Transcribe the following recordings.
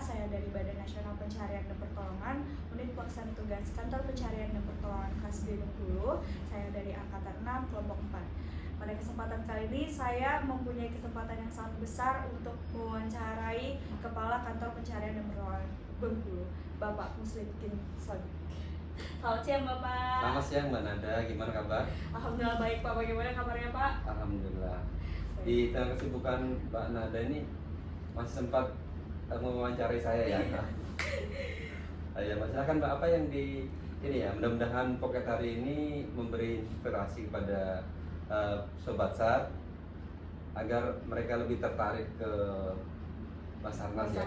saya dari Badan Nasional Pencarian dan Pertolongan, Unit Pelaksana Tugas Kantor Pencarian dan Pertolongan KASB Bengkulu. Saya dari Angkatan 6, Kelompok 4. Pada kesempatan kali ini, saya mempunyai kesempatan yang sangat besar untuk mewawancarai Kepala Kantor Pencarian dan Pertolongan Bengkulu, Bapak Muslikin Sodik. Selamat siang, Bapak. Selamat siang, Mbak Nada. Gimana kabar? Alhamdulillah baik, Pak. Bagaimana kabarnya, Pak? Alhamdulillah. Di tengah kesibukan Mbak Nada ini masih sempat mewawancarai saya ya. Ya, Mbak, silakan Mbak, apa yang di ini ya, mudah-mudahan Pocket hari ini memberi inspirasi kepada Sobat SAR agar mereka lebih tertarik ke Basarnas ya.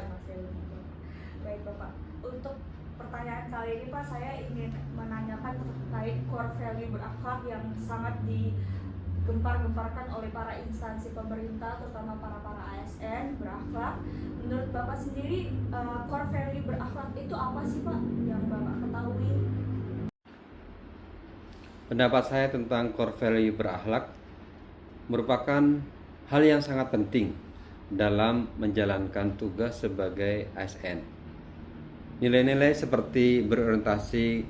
Baik, Bapak. Untuk pertanyaan kali ini, Pak, saya ingin menanyakan terkait core value berakhlak yang sangat digempar-gemparkan oleh para instansi pemerintah, terutama para ASN berakhlak. Menurut Bapak sendiri, core value berakhlak itu apa sih, Pak, yang Bapak ketahui? Pendapat saya tentang core value berakhlak merupakan hal yang sangat penting dalam menjalankan tugas sebagai ASN. Nilai-nilai seperti berorientasi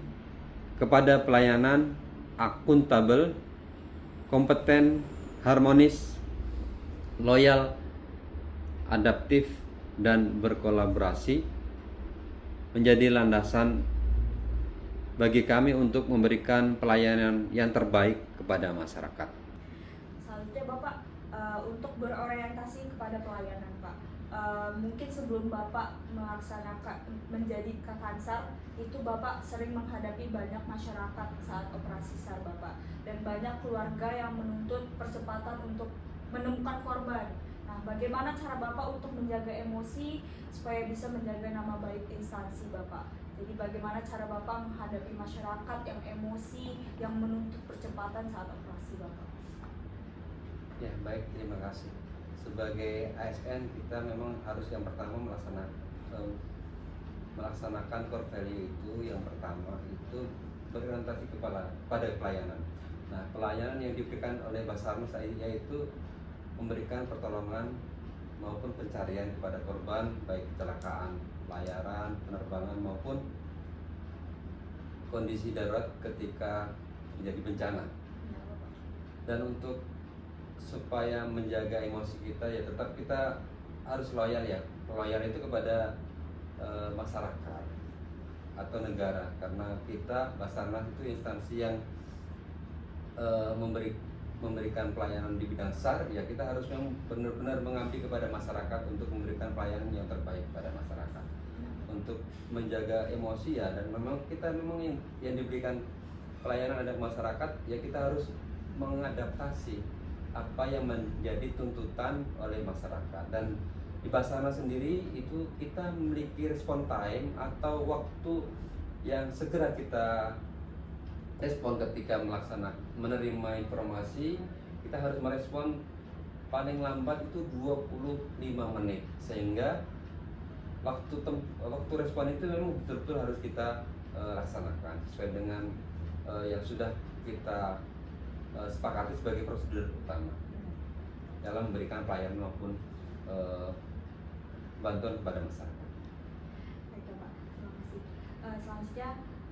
kepada pelayanan, akuntabel, kompeten, harmonis, loyal, adaptif, dan berkolaborasi menjadi landasan bagi kami untuk memberikan pelayanan yang terbaik kepada masyarakat. Selanjutnya, Bapak, untuk berorientasi kepada pelayanan, Pak. Mungkin sebelum Bapak melaksanakan menjadi Kakansar, itu Bapak sering menghadapi banyak masyarakat saat operasi SAR, Bapak, dan banyak keluarga yang menuntut percepatan untuk menemukan korban. Nah, bagaimana cara Bapak untuk menjaga emosi supaya bisa menjaga nama baik instansi Bapak? Jadi bagaimana cara Bapak menghadapi masyarakat yang emosi, yang menuntut percepatan saat operasi, Bapak? Ya, baik, terima kasih. Sebagai ASN kita memang harus yang pertama melaksanakan core value itu. Yang pertama itu berorientasi pada pelayanan. Nah, pelayanan yang diberikan oleh Basarnas yaitu memberikan pertolongan maupun pencarian kepada korban, baik kecelakaan, pelayaran, penerbangan maupun kondisi darurat ketika terjadi bencana. Dan untuk supaya menjaga emosi kita, ya tetap kita harus loyal ya. Loyal itu kepada masyarakat atau negara, karena kita Basarnas itu instansi yang memberikan pelayanan di bidang SAR. Ya, kita harus benar-benar mengabdi kepada masyarakat untuk memberikan pelayanan yang terbaik pada masyarakat. Untuk menjaga emosi ya, dan memang kita yang diberikan pelayanan ada masyarakat, ya kita harus mengadaptasi apa yang menjadi tuntutan oleh masyarakat. Dan di Basarnas sendiri itu kita memiliki respon time atau waktu yang segera kita respon ketika menerima informasi. Kita harus merespon paling lambat itu 25 menit, sehingga waktu respon itu memang betul-betul harus kita laksanakan sesuai dengan yang sudah kita sepakati sebagai prosedur utama dalam memberikan pelayanan maupun bantuan kepada masyarakat. Baik, Bapak, terima kasih. Selanjutnya,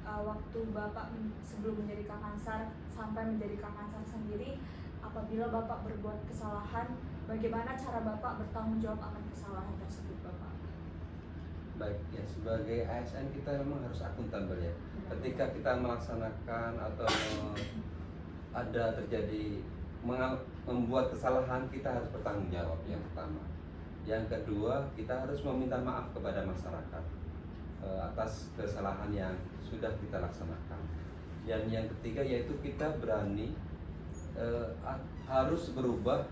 waktu Bapak sebelum menjadi Kakansar sampai menjadi Kakansar sendiri, apabila Bapak berbuat kesalahan, bagaimana cara Bapak bertanggung jawab akan kesalahan tersebut, Bapak? Baik, ya sebagai ASN kita memang harus akuntabel ya. Ketika kita melaksanakan atau ada terjadi membuat kesalahan, kita harus bertanggung jawab yang pertama. Yang kedua, kita harus meminta maaf kepada masyarakat atas kesalahan yang sudah kita laksanakan. Dan yang ketiga yaitu kita berani harus berubah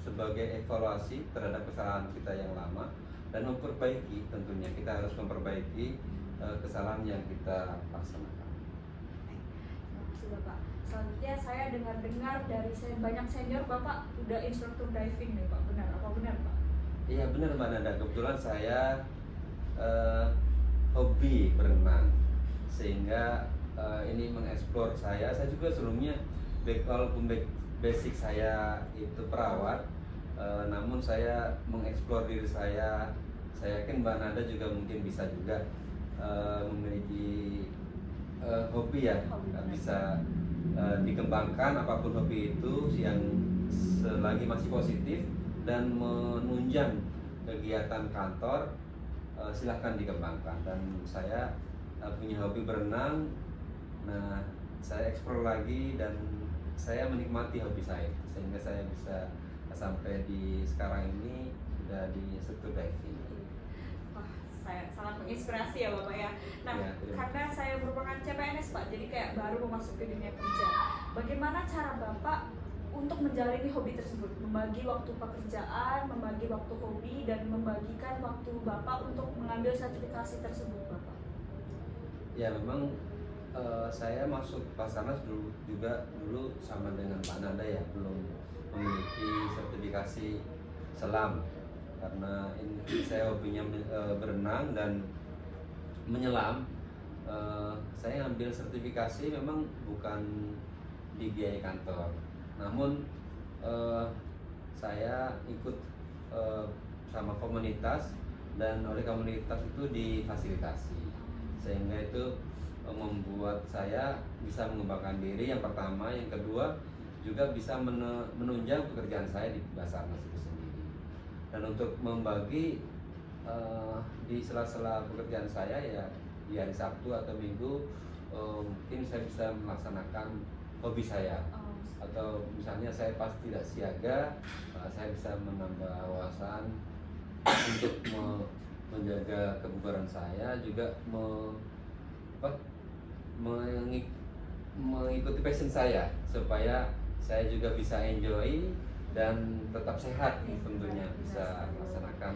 sebagai evaluasi terhadap kesalahan kita yang lama dan memperbaiki. Tentunya kita harus memperbaiki kesalahan yang kita laksanakan. Terima kasih, Bapak. Selanjutnya, saya dengar dari banyak senior Bapak udah instruktur diving nih, Pak. Benar? Apa benar, Pak? Iya benar, Mbak Nanda. Kebetulan saya hobi berenang, sehingga ini mengeksplor saya juga sebelumnya walaupun basic saya itu perawat, namun saya mengeksplor diri saya saya yakin Mbak Nada juga mungkin bisa juga memiliki hobi ya, bisa dikembangkan apapun hobi itu yang selagi masih positif dan menunjang kegiatan kantor, silahkan dikembangkan. Dan saya punya hobi berenang, nah saya eksplor lagi dan saya menikmati hobi saya sehingga saya bisa sampai di sekarang ini sudah di instruktur diving. Wah, saya sangat menginspirasi ya Bapak ya. Nah, Ya, karena saya merupakan CPNS Pak, jadi kayak baru memasuki dunia kerja. Bagaimana cara Bapak untuk menjalani hobi tersebut? Membagi waktu pekerjaan, membagi waktu hobi, dan membagikan waktu Bapak untuk mengambil sertifikasi tersebut Bapak. Ya memang saya masuk Basarnas dulu sama dengan Pak Nanda ya, belum memiliki sertifikasi selam karena ini saya hobinya berenang dan menyelam. Saya ambil sertifikasi memang bukan dibiayai kantor, namun saya ikut sama komunitas dan oleh komunitas itu difasilitasi sehingga itu membuat saya bisa mengembangkan diri yang pertama, yang kedua juga bisa menunjang pekerjaan saya di Basarnas itu sendiri. Dan untuk membagi di sela-sela pekerjaan saya ya di hari Sabtu atau Minggu mungkin saya bisa melaksanakan hobi saya, atau misalnya saya pas tidak siaga saya bisa menambah wawasan untuk menjaga kebugaran saya, juga mengikuti passion saya supaya saya juga bisa enjoy dan tetap sehat tentunya, bisa melaksanakan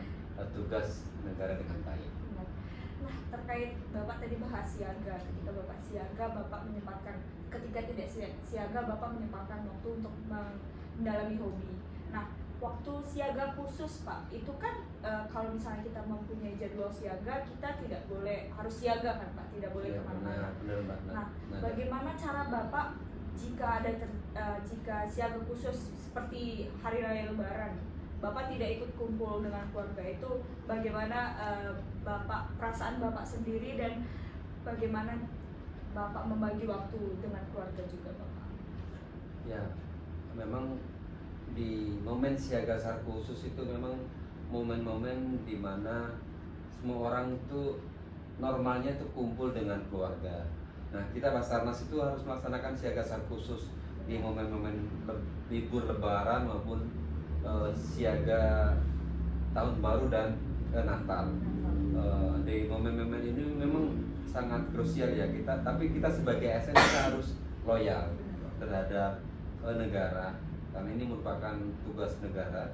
tugas negara dengan baik. Nah, terkait Bapak tadi bahas siaga, ketika Bapak siaga, Bapak menyempatkan, ketika tidak siaga, Bapak menyempatkan waktu untuk mendalami hobi. Nah, waktu siaga khusus Pak, itu kan kalau misalnya kita mempunyai jadwal siaga, kita tidak boleh harus siaga kan Pak, tidak boleh kemana-mana. Nah, bagaimana cara Bapak jika ada jika siaga khusus seperti hari raya Lebaran, Bapak tidak ikut kumpul dengan keluarga, itu bagaimana Bapak, perasaan Bapak sendiri, dan bagaimana Bapak membagi waktu dengan keluarga juga Bapak? Ya, memang di momen siaga SAR khusus itu memang momen-momen di mana semua orang itu normalnya tuh kumpul dengan keluarga. Nah, kita Basarnas itu harus melaksanakan siaga SAR khusus di momen-momen libur Lebaran maupun siaga tahun baru dan Natal. Di momen-momen ini memang sangat krusial ya kita, tapi kita sebagai ASN kita harus loyal terhadap negara karena ini merupakan tugas negara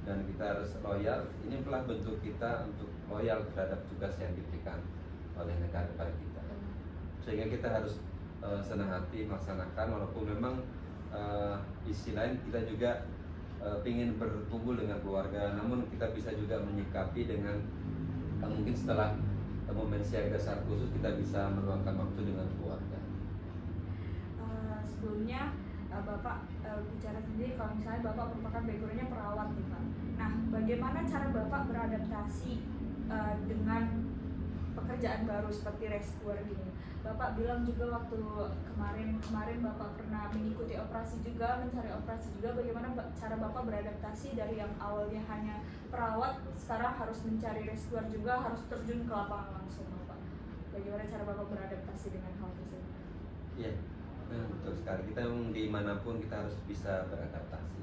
dan kita harus loyal. Ini adalah bentuk kita untuk loyal terhadap tugas yang diberikan oleh negara kepada kita, sehingga kita harus senang hati melaksanakan walaupun memang di sisi lain kita juga ingin berkumpul dengan keluarga, namun kita bisa juga menyikapi dengan mungkin setelah momen siaga SAR khusus kita bisa meluangkan waktu dengan keluarga. Sebelumnya Bapak bicara sendiri kalau misalnya Bapak merupakan backgroundnya perawat nih Pak. Nah, bagaimana cara Bapak beradaptasi dengan pekerjaan baru seperti rescuer gini? Bapak bilang juga waktu kemarin Bapak pernah mengikuti operasi juga, mencari operasi juga. Bagaimana cara Bapak beradaptasi dari yang awalnya hanya perawat, sekarang harus mencari rescuer juga, harus terjun ke lapangan langsung Bapak? Bagaimana cara Bapak beradaptasi dengan hal tersebut? Iya, betul sekali. Kita memang dimanapun kita harus bisa beradaptasi.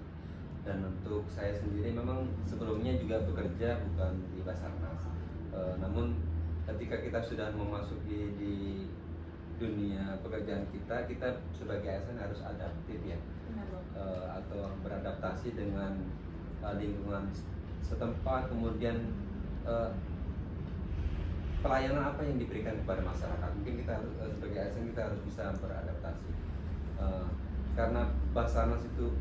Dan untuk saya sendiri memang sebelumnya juga bekerja bukan di Basarnas, namun ketika kita sudah memasuki di dunia pekerjaan kita sebagai ASN harus adaptif ya, atau beradaptasi dengan lingkungan setempat, kemudian pelayanan apa yang diberikan kepada masyarakat. Mungkin kita harus sebagai ASN kita harus bisa beradaptasi karena Basarnas itu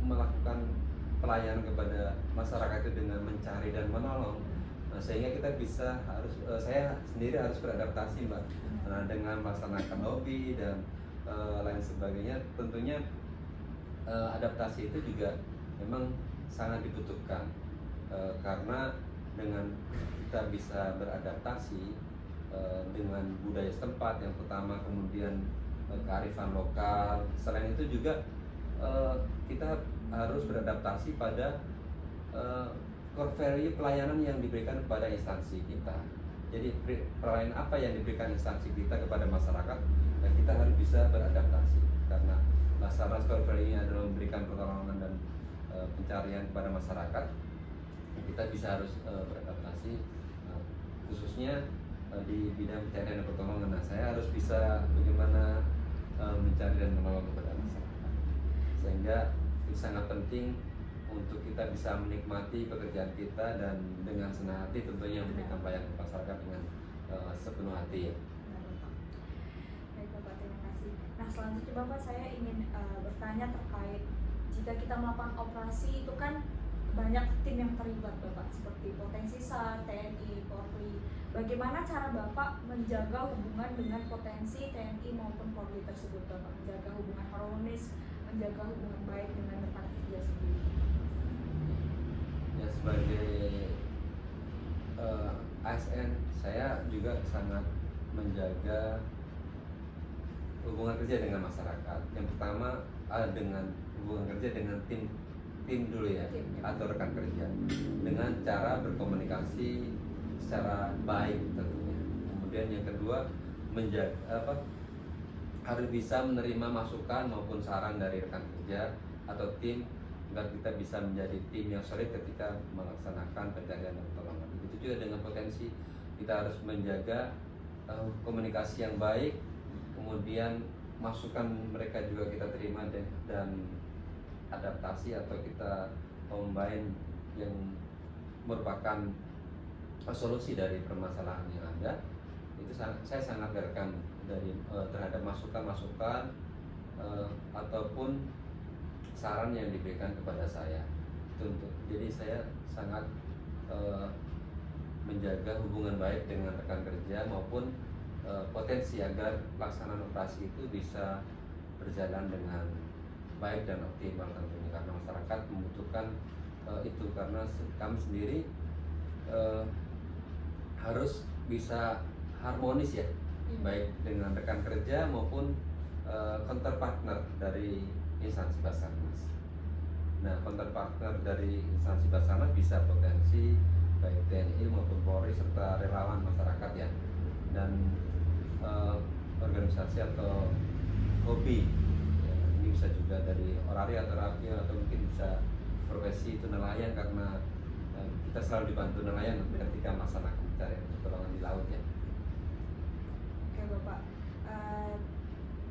melakukan pelayanan kepada masyarakat itu dengan mencari dan menolong. Sehingga kita bisa saya sendiri harus beradaptasi Mbak, dengan melaksanakan hobi dan lain sebagainya. Tentunya adaptasi itu juga memang sangat dibutuhkan karena dengan kita bisa beradaptasi dengan budaya setempat yang pertama, kemudian kearifan lokal. Selain itu juga kita harus beradaptasi pada core value pelayanan yang diberikan kepada instansi kita. Jadi pelayanan apa yang diberikan instansi kita kepada masyarakat, dan kita harus bisa beradaptasi, karena Basarnas core value ini adalah memberikan pertolongan dan pencarian kepada masyarakat. Kita bisa harus beradaptasi, khususnya di bidang pencarian dan pertolongan. Nah, saya harus bisa bagaimana mencari dan menolong kepada masyarakat, sehingga itu sangat penting untuk kita bisa menikmati pekerjaan kita dan dengan senang hati tentunya memberikan pelayanan ke masyarakat dengan sepenuh hati ya. Baik Bapak, terima kasih. Nah, selanjutnya Bapak, saya ingin bertanya terkait jika kita melakukan operasi itu kan banyak tim yang terlibat Bapak, seperti potensi SAR, TNI, Polri. Bagaimana cara Bapak menjaga hubungan dengan potensi TNI maupun Polri tersebut Bapak? Menjaga hubungan harmonis, menjaga hubungan baik dengan rekan kerja sendiri. Ya, sebagai ASN, saya juga sangat menjaga hubungan kerja dengan masyarakat. Yang pertama dengan hubungan kerja dengan tim dulu ya, atau rekan kerja, dengan cara berkomunikasi secara baik tentunya. Kemudian yang kedua, harus bisa menerima masukan maupun saran dari rekan kerja atau tim, agar kita bisa menjadi tim yang solid ketika melaksanakan pencarian dan pertolongan. Begitu juga dengan potensi, kita harus menjaga komunikasi yang baik, kemudian masukan mereka juga kita terima dan adaptasi atau kita combine yang merupakan solusi dari permasalahan yang ada. Itu saya sangat welcome dari terhadap masukan-masukan ataupun saran yang diberikan kepada saya. Jadi saya sangat menjaga hubungan baik dengan rekan kerja maupun potensi agar pelaksanaan operasi itu bisa berjalan dengan baik dan optimal tentunya, karena masyarakat membutuhkan itu, karena kami sendiri harus bisa harmonis ya, baik dengan rekan kerja maupun counterpartner dari instansi Basarnas. Nah, counterpartner dari instansi Basarnas bisa potensi baik TNI maupun Polri serta relawan masyarakat ya, dan organisasi atau hobi ya, ini bisa juga dari orari atau rapi, atau mungkin bisa profesi itu nelayan, karena kita selalu dibantu nelayan ketika melaksanakan pencarian pertolongan di laut ya. Oke Bapak,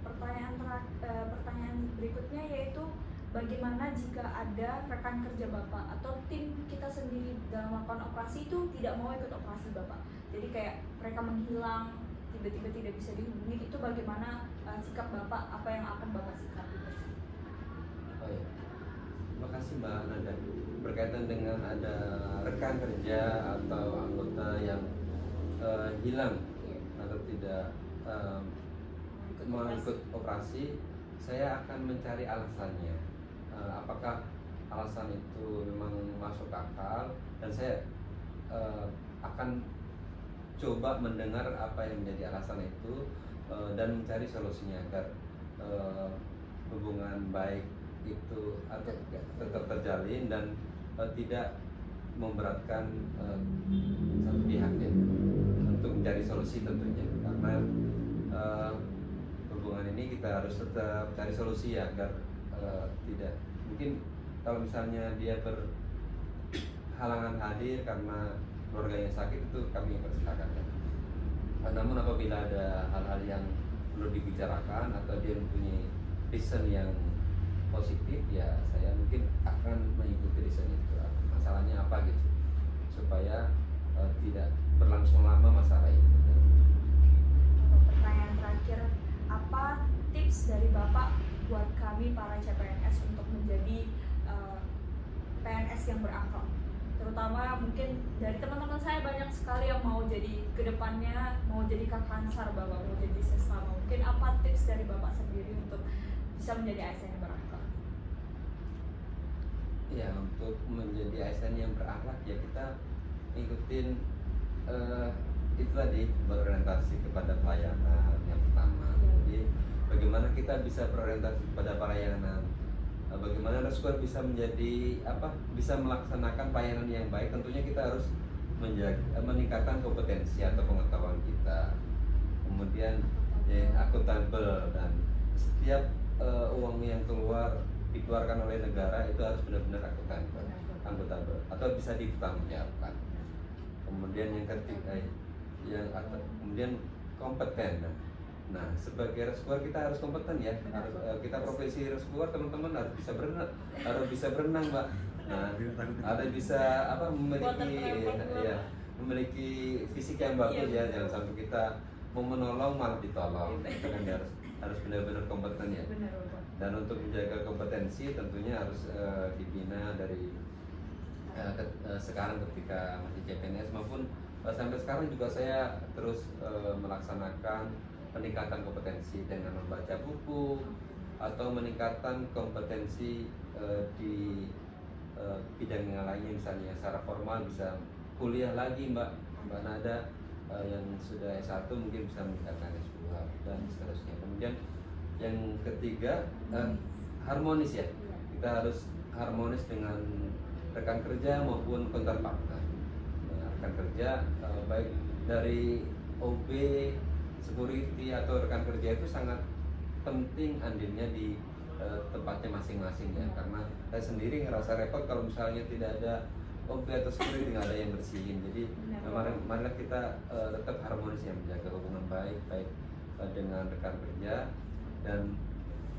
pertanyaan berikutnya yaitu bagaimana jika ada rekan kerja Bapak atau tim kita sendiri dalam melakukan operasi itu tidak mau ikut operasi Bapak, jadi kayak mereka menghilang, tiba-tiba tidak bisa dihubungi, itu bagaimana sikap Bapak, apa yang akan Bapak sikapi tersebut? Oh ya, terima kasih Mbak Nada. Berkaitan dengan ada rekan kerja atau anggota yang hilang atau tidak mau ikut operasi, saya akan mencari alasannya. Apakah alasan itu memang masuk akal, dan saya akan coba mendengar apa yang menjadi alasan itu dan mencari solusinya agar hubungan baik itu atau tetap terjalin dan tidak memberatkan satu pihak ya, untuk mencari solusi tentunya, karena hubungan ini kita harus tetap cari solusi ya, agar tidak, mungkin kalau misalnya dia berhalangan hadir karena keluarganya sakit, itu kami persilakan ya. Namun apabila ada hal-hal yang perlu dibicarakan atau dia mempunyai reason yang positif, ya saya mungkin akan mengikuti reason itu. Masalahnya apa gitu, supaya tidak berlangsung lama masalah ini. Pertanyaan terakhir, apa tips dari Bapak buat kami para CPNS untuk menjadi PNS yang berakhlak? Terutama mungkin dari teman-teman saya banyak sekali yang mau jadi kedepannya, mau jadi Kakansar Bapak, mau jadi sesama. Mungkin apa tips dari Bapak sendiri untuk bisa menjadi ASN yang berakhlak? Ya, untuk menjadi ASN yang berakhlak ya kita ngikutin itu tadi, berorientasi kepada pelayanan yang pertama. Jadi bagaimana kita bisa berorientasi kepada pelayanan, bagaimana Rescuer bisa menjadi bisa melaksanakan pelayanan yang baik. Tentunya kita harus meningkatkan kompetensi atau pengetahuan kita, kemudian akuntabel, dan setiap uang yang dikeluarkan oleh negara itu harus benar-benar akuntabel atau bisa dipertanggungjawabkan. Kemudian yang ketiga, kemudian kompeten. Nah, sebagai rescuer kita harus kompeten ya. Kita profesi rescuer, teman-teman harus bisa berenang, Mbak. Nah, ada bisa memiliki fisik yang bagus ya. Jangan sampai kita mau menolong malah ditolong. Kita kan harus benar-benar kompeten ya. Dan untuk menjaga kompetensi tentunya harus dibina dari sekarang ketika masih CPNS maupun sampai sekarang juga saya terus melaksanakan peningkatan kompetensi dengan membaca buku atau meningkatkan kompetensi di bidang yang lainnya, misalnya secara formal bisa kuliah lagi Mbak Nada, yang sudah S1 mungkin bisa meningkatkan S2 dan seterusnya. Kemudian yang ketiga harmonis ya, kita harus harmonis dengan rekan kerja maupun kontraktor. Rekan kerja baik dari OB, security atau rekan kerja itu sangat penting andilnya di tempatnya masing-masing ya, karena saya sendiri ngerasa repot kalau misalnya tidak ada OB atau security, nggak ada yang bersihin. Jadi marilah kita tetap harmonis ya, menjaga hubungan baik dengan rekan kerja dan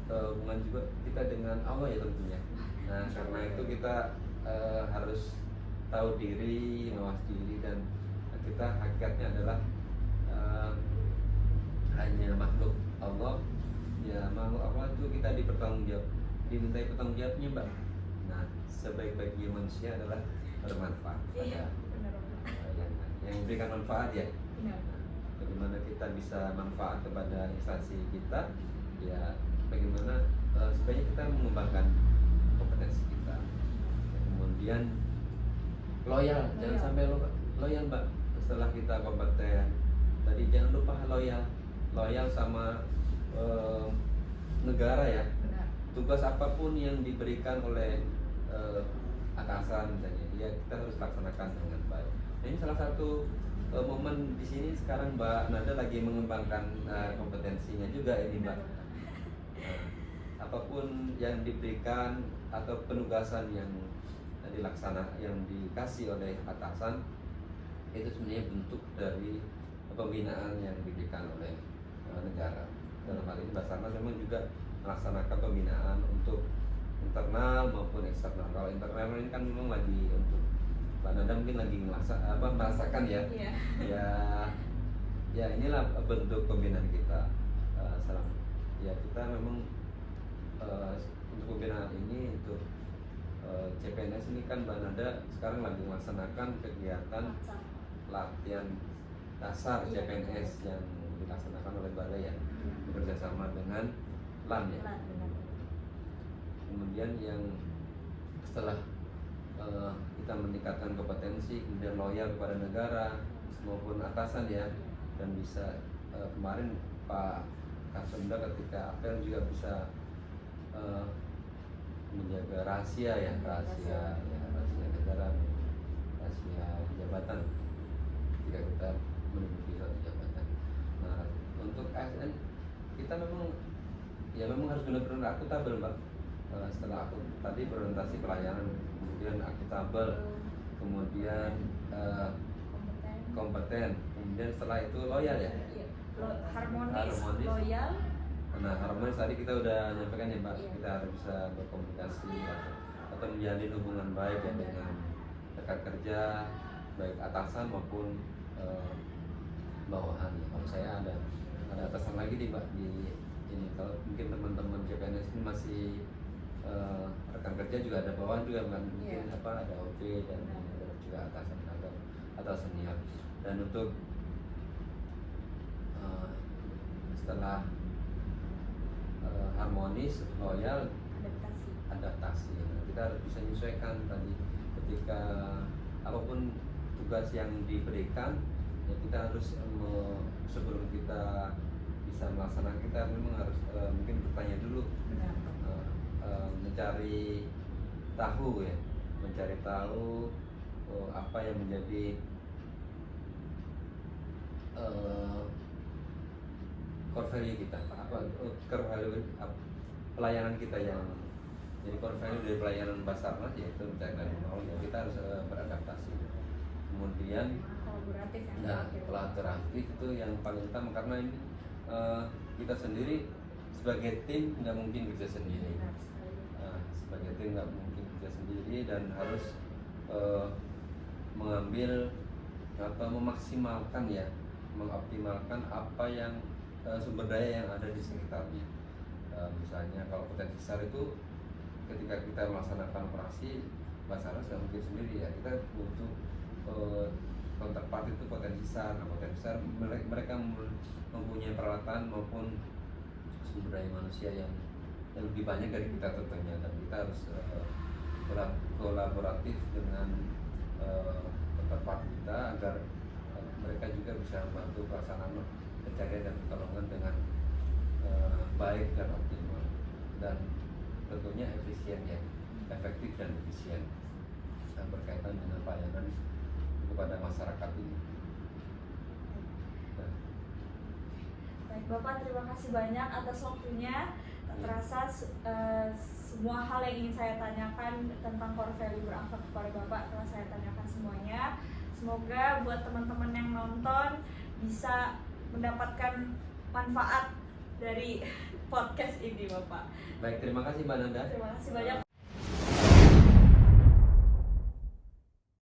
hubungan juga kita dengan Allah ya tentunya. Nah, karena itu kita harus tahu diri, mawas diri, dan kita hakikatnya adalah hanya makhluk Allah ya. Makhluk Allah itu kita dimintai pertanggungjawabnya Mbak. Nah, sebaik-baiknya manusia adalah bermanfaat yang memberikan manfaat ya. Bagaimana kita bisa manfaat kepada instansi kita ya, bagaimana supaya kita mengembangkan kompetensi kita. Kemudian loyal, jangan sampai loyal Mbak. Setelah kita kompeten tadi, jangan lupa loyal sama negara ya. Tugas apapun yang diberikan oleh atasan misalnya, ya kita harus laksanakan dengan baik. Nah, ini salah satu momen di sini sekarang Mbak Nada lagi mengembangkan kompetensinya juga ini Mbak. Apapun yang diberikan atau penugasan yang yang dikasih oleh atasan itu sebenarnya bentuk dari pembinaan yang diberikan oleh negara. Dalam hal ini Basarnas memang juga melaksanakan pembinaan untuk internal maupun eksternal. Kalau internal ini kan memang lagi untuk Mbak Nada mungkin lagi merasakan ya. Ya inilah bentuk pembinaan kita. Ya kita memang untuk pembinaan ini untuk CPNS ini kan Mbak Nada sekarang lagi melaksanakan kegiatan latihan dasar CPNS yang dilaksanakan oleh Balai ya, bekerjasama dengan LAN ya. Kemudian yang setelah kita meningkatkan kompetensi, kemudian loyal kepada negara maupun atasan ya, dan bisa kemarin Pak Kasunda ketika apel juga bisa menjaga rahasia negara, rahasia jabatan ketika kita menduduki suatu jabatan. Nah, untuk ASN kita memang harus benar-benar akuntabel Mbak. Setelah aku tadi berorientasi pelayanan, kemudian akuntabel, kemudian kompeten, kemudian setelah itu loyal ya. Harmonis. Loyal. Nah, harmonis tadi kita udah nyampaikan ya Mbak, kita harus bisa berkomunikasi atau menjalin hubungan baik ya dengan rekan kerja, baik atasan maupun bawahan ya. Kalau saya ada atasan lagi nih Mbak di ini. Kalau mungkin teman-teman CPNS ini masih rekan kerja juga ada bawahan juga kan, mungkin ada OP dan ada juga atasan atau senior. Dan untuk setelah harmonis, loyal, adaptasi. Nah, kita harus bisa menyesuaikan tadi ketika apapun tugas yang diberikan, ya kita harus sebelum kita bisa melaksanakan, kita memang harus mungkin bertanya dulu, Benar. mencari tahu ya, mencari tahu apa yang menjadi core value kita, core value pelayanan kita yang jadi core value dari pelayanan Basarnas, yaitu mencari dan menolong. Ya, kita harus beradaptasi. Kemudian Kolaboratif yang nah, terakhir. kolaboratif itu yang paling utama, karena ini kita sendiri sebagai tim nggak mungkin kerja sendiri. Benar sekali. Sebagai tim nggak mungkin kerja sendiri dan harus mengambil atau memaksimalkan ya, mengoptimalkan apa yang sumber daya yang ada di sekitarnya. Misalnya kalau potensi besar itu ketika kita melaksanakan operasi Basarnas nggak mungkin sendiri ya, kita butuh counterpart itu potensi besar. Nah, potensi besar mereka mempunyai peralatan maupun sumber daya manusia yang lebih banyak dari kita tentunya, dan kita harus kolaboratif dengan counterpart kita agar mereka juga bisa membantu pelaksanaan pencarian dan pertolongan dengan baik dan optimal, dan tentunya efisien ya, efektif dan efisien berkaitan dengan pelayanan kepada masyarakat ini. Baik Bapak, terima kasih banyak atas waktunya. Tak terasa semua hal yang ingin saya tanyakan tentang core value berakhlak kepada Bapak telah saya tanyakan semuanya. Semoga buat teman-teman yang nonton bisa mendapatkan manfaat dari podcast ini Bapak. Baik, terima kasih Mbak Nanda. Terima kasih banyak.